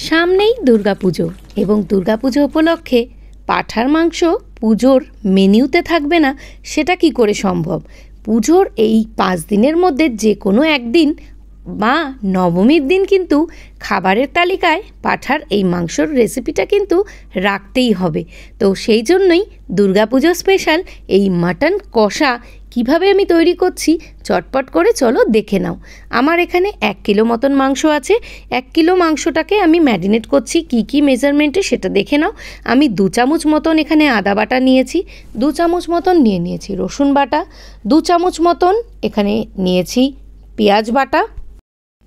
সামনেই দুর্গাপুজো এবং দুর্গাপুজো উপলক্ষে পাঁঠার মাংস পুজোর মেনুতে থাকবে না সেটা কি করে সম্ভব। পুজোর এই 5 দিনের মধ্যে যে কোনো একদিন বা নবমীর দিন কিন্তু খাবারের তালিকায় পাঁঠার এই মাংসর রেসিপিটা কিন্তু রাখতেই হবে। তো সেই জন্যই দুর্গাপুজো স্পেশাল এই মাটন কষা কিভাবে আমি তৈরি করছি চটপট করে চলো দেখে নাও। আমার এখানে 1 কিলো মতন মাংস আছে। 1 কিলো মাংসটাকে আমি ম্যারিনেট করছি কি কি মেজারমেন্টে সেটা দেখে নাও। আমি 2 চামচ মতন এখানে আদা বাটা নিয়েছি, 2 চামচ মতন নিয়েছি রসুন বাটা, 2 চামচ মতন এখানে নিয়েছি পেঁয়াজ বাটা।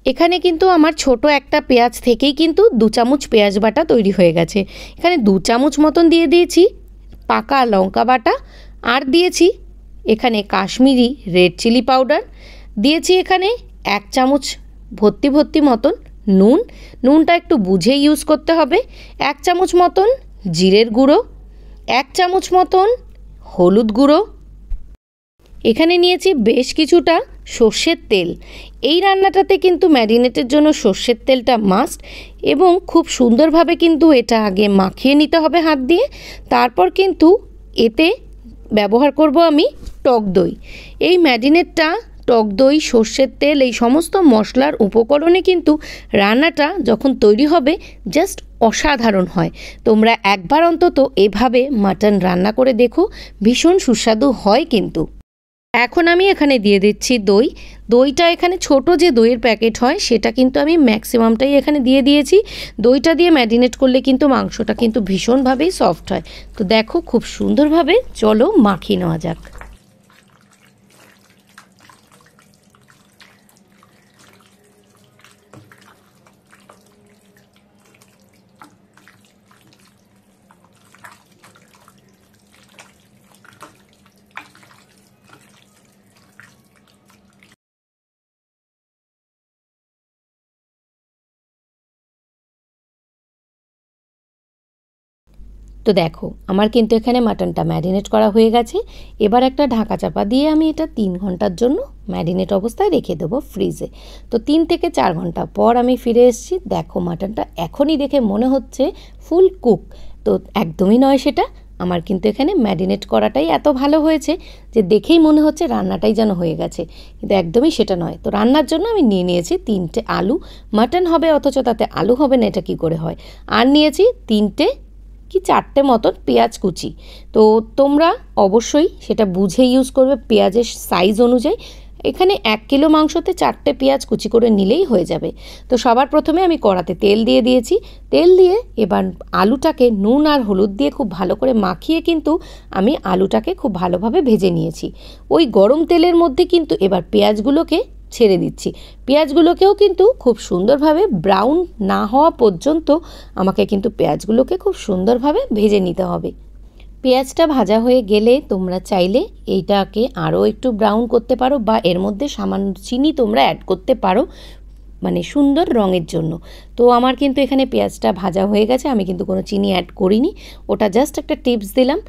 এখানে কিন্তু আমার ছোট একটা পেঁয়াজ থেকেই কিন্তু 2 চামচ পেঁয়াজ বাটা তৈরি হয়ে গেছে। এখানে 2 চামচ মতন দিয়ে দিয়েছি পাকা লঙ্কা বাটা, আর দিয়েছি এখানে কাশ্মীরি রেড চিলি পাউডার, দিয়েছি এখানে 1 চামচ ভর্তি মতন নুনটা একটু বুঝে ইউজ করতে হবে, 1 চামচ মতন জিরের গুঁড়ো, 1 চামচ মতন হলুদ গুঁড়ো। এখানে নিয়েছি বেশ কিছুটা সর্ষের তেল। এই রান্নাটাতে কিন্তু ম্যারিনেটের জন্য সর্ষের তেলটা মাস্ট এবং খুব সুন্দরভাবে কিন্তু এটা আগে মাখিয়ে নিতে হবে হাত দিয়ে। তারপর কিন্তু এতে ব্যবহার করব আমি টক দই। এই ম্যারিনেটটা টক দই, সর্ষের তেল, এই সমস্ত মশলার উপকরণে কিন্তু রান্নাটা যখন তৈরি হবে জাস্ট অসাধারণ হয়। তোমরা একবার অন্তত এভাবে মাটন রান্না করে দেখো, ভীষণ সুস্বাদু হয় কিন্তু। এখন আমি এখানে দিয়ে দিচ্ছি দইটা এখানে ছোট যে দইয়ের প্যাকেট হয় সেটা কিন্তু আমি ম্যাক্সিমামটাই এখানে দিয়ে দিয়েছি। দইটা দিয়ে ম্যারিনেট করলে কিন্তু মাংসটা কিন্তু ভীষণভাবেই সফট হয়। তো দেখো খুব সুন্দরভাবে চলো মাখিয়ে নেওয়া যাক। তো দেখো আমার কিন্তু এখানে মাটনটা ম্যারিনেট করা হয়ে গেছে। এবার একটা ঢাকা চাপা দিয়ে আমি এটা 3 ঘন্টার জন্য ম্যারিনেট অবস্থায় রেখে দেবো ফ্রিজে। তো 3 থেকে 4 ঘন্টা পর আমি ফিরে এসেছি। দেখো মাটনটা এখনই দেখে মনে হচ্ছে ফুল কুক, তো একদমই নয় সেটা। আমার কিন্তু এখানে ম্যারিনেট করাটাই এত ভালো হয়েছে যে দেখেই মনে হচ্ছে রান্নাটাই যেন হয়ে গেছে, কিন্তু একদমই সেটা নয়। তো রান্নার জন্য আমি নিয়েছি 3টে আলু। মাটন হবে অথচ তাতে আলু হবে না, এটা কি করে হয়। আর নিয়েছি 3টে কি 4টে মতন পেঁয়াজ কুচি। তো তোমরা অবশ্যই সেটা বুঝে ইউজ করবে পেঁয়াজের সাইজ অনুযায়ী। এখানে 1 কিলো মাংসতে 4টে পেঁয়াজ কুচি করে নিলেই হয়ে যাবে। তো সবার প্রথমে আমি কড়াতে তেল দিয়ে দিয়েছি। তেল দিয়ে এবার আলুটাকে নুন আর হলুদ দিয়ে খুব ভালো করে মাখিয়ে কিন্তু আমি আলুটাকে খুব ভালোভাবে ভেজে নিয়েছি। ওই গরম তেলের মধ্যে কিন্তু এবার পেঁয়াজগুলোকে ছেড়ে দিচ্ছি। পেঁয়াজগুলোকেও কিন্তু খুব সুন্দরভাবে ব্রাউন না হওয়া পর্যন্ত আমাকে কিন্তু পেঁয়াজগুলোকে খুব সুন্দরভাবে ভেজে নিতে হবে। পেঁয়াজটা ভাজা হয়ে গেলে তোমরা চাইলে এইটাকে আরও একটু ব্রাউন করতে পারো বা এর মধ্যে সামান্য চিনি তোমরা অ্যাড করতে পারো, মানে সুন্দর রঙের জন্য। তো আমার কিন্তু এখানে পেঁয়াজটা ভাজা হয়ে গেছে, আমি কিন্তু কোনো চিনি অ্যাড করিনি, ওটা জাস্ট একটা টিপস দিলাম।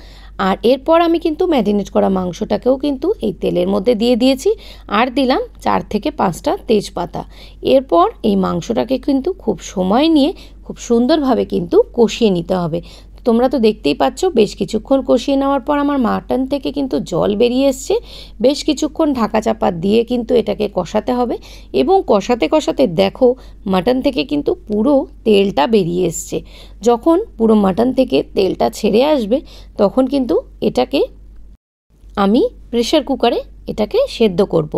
আর এরপর আমি কিন্তু ম্যারিনেট করা মাংসটাকেও কিন্তু এই তেলের মধ্যে দিয়ে দিয়েছি, আর দিলাম 4 থেকে 5টা তেজপাতা। এরপর এই মাংসটাকে কিন্তু খুব সময় নিয়ে খুব সুন্দরভাবে কিন্তু কষিয়ে নিতে হবে। তোমরা তো দেখতেই পাচ্ছ বেশ কিছুক্ষণ কষিয়ে নেওয়ার পর আমার মাটন থেকে কিন্তু জল বেরিয়ে এসছে। বেশ কিছুক্ষণ ঢাকা চাপা দিয়ে কিন্তু এটাকে কষাতে হবে এবং কষাতে কষাতে দেখো মাটন থেকে কিন্তু পুরো তেলটা বেরিয়ে এসছে। যখন পুরো মাটন থেকে তেলটা ছেড়ে আসবে তখন কিন্তু এটাকে আমি প্রেসার কুকারে এটাকে সেদ্ধ করব।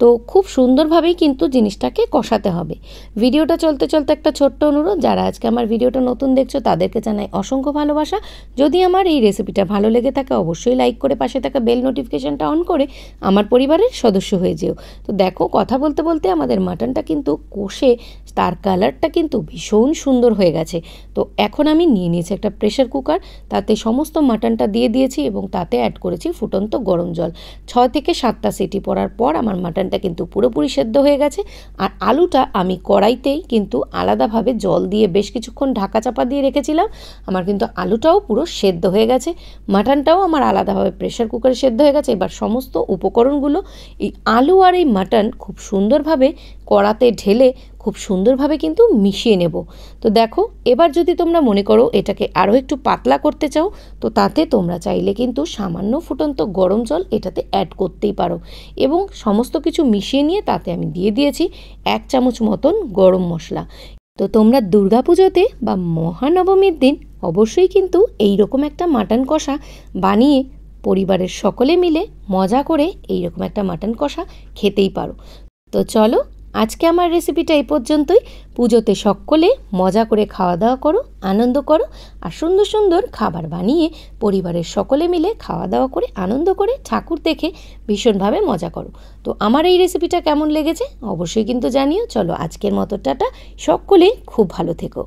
তো খুব সুন্দরভাবেই কিন্তু জিনিসটাকে কষাতে হবে। ভিডিওটা চলতে চলতে একটা ছোট্ট অনুরোধ, যারা আজকে আমার ভিডিওটা নতুন দেখছো তাদেরকে জানাই অসংখ্য ভালোবাসা। যদি আমার এই রেসিপিটা ভালো লেগে থাকে অবশ্যই লাইক করে পাশে থাকা বেল নোটিফিকেশানটা অন করে আমার পরিবারের সদস্য হয়ে যেও। তো দেখো কথা বলতে বলতে আমাদের মাটনটা কিন্তু কষে তার কালারটা কিন্তু ভীষণ সুন্দর হয়ে গেছে। তো এখন আমি নিয়ে নিয়েছি একটা প্রেসার কুকার, তাতে সমস্ত মাটনটা দিয়ে দিয়েছি এবং তাতে অ্যাড করেছি ফুটন্ত গরম জল। 6 থেকে 7টা সিটি পড়ার পর আমার মাটনটা কিন্তু পুরোপুরি সেদ্ধ হয়ে গেছে। আর আলুটা আমি কড়াইতেই কিন্তু আলাদাভাবে জল দিয়ে বেশ কিছুক্ষণ ঢাকা চাপা দিয়ে রেখেছিলাম। আমার কিন্তু আলুটাও পুরো সেদ্ধ হয়ে গেছে, মাটনটাও আমার আলাদাভাবে প্রেসার কুকারে সেদ্ধ হয়ে গেছে। এবার সমস্ত উপকরণগুলো এই আলু আর এই মাটন খুব সুন্দরভাবে কড়াতে ঢেলে খুব সুন্দরভাবে কিন্তু মিশিয়ে নেব। তো দেখো, এবার যদি তোমরা মনে করো এটাকে আরও একটু পাতলা করতে চাও, তো তাতে তোমরা চাইলে কিন্তু সামান্য ফুটন্ত গরম জল এটাতে অ্যাড করতেই পারো। এবং সমস্ত কিছু মিশিয়ে নিয়ে তাতে আমি দিয়ে দিয়েছি 1 চামচ মতন গরম মশলা। তো তোমরা দুর্গাপুজোতে বা মহানবমীর দিন অবশ্যই কিন্তু এইরকম একটা মাটন কষা বানিয়ে পরিবারের সকলে মিলে মজা করে এইরকম একটা মাটন কষা খেতেই পারো। তো চলো, আজকে আমার রেসিপিটা এই পর্যন্তই। পুজোতে সকলে মজা করে খাওয়া দাওয়া করো, আনন্দ করো, আর সুন্দর সুন্দর খাবার বানিয়ে পরিবারের সকলে মিলে খাওয়া দাওয়া করে আনন্দ করে ঠাকুর দেখে ভীষণভাবে মজা করো। তো আমার এই রেসিপিটা কেমন লেগেছে অবশ্যই কিন্তু জানিও। চলো, আজকের মতো টাটা, সকলে খুব ভালো থেকো।